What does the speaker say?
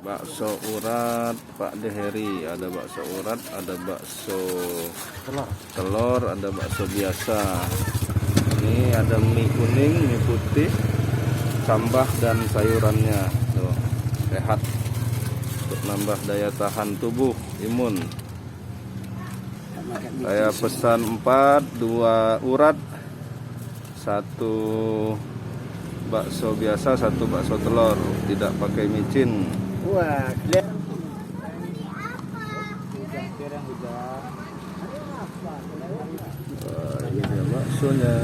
Bakso urat Pak Deheri, ada bakso urat, ada bakso telur, ada bakso biasa. Ini ada mie kuning, mie putih, sambal dan sayurannya. Tuh, sehat untuk nambah daya tahan tubuh, imun. Saya pesan 4, 2 urat, 1 bakso biasa, 1 bakso telur, tidak pakai micin. Wah, Ini dia baksonya.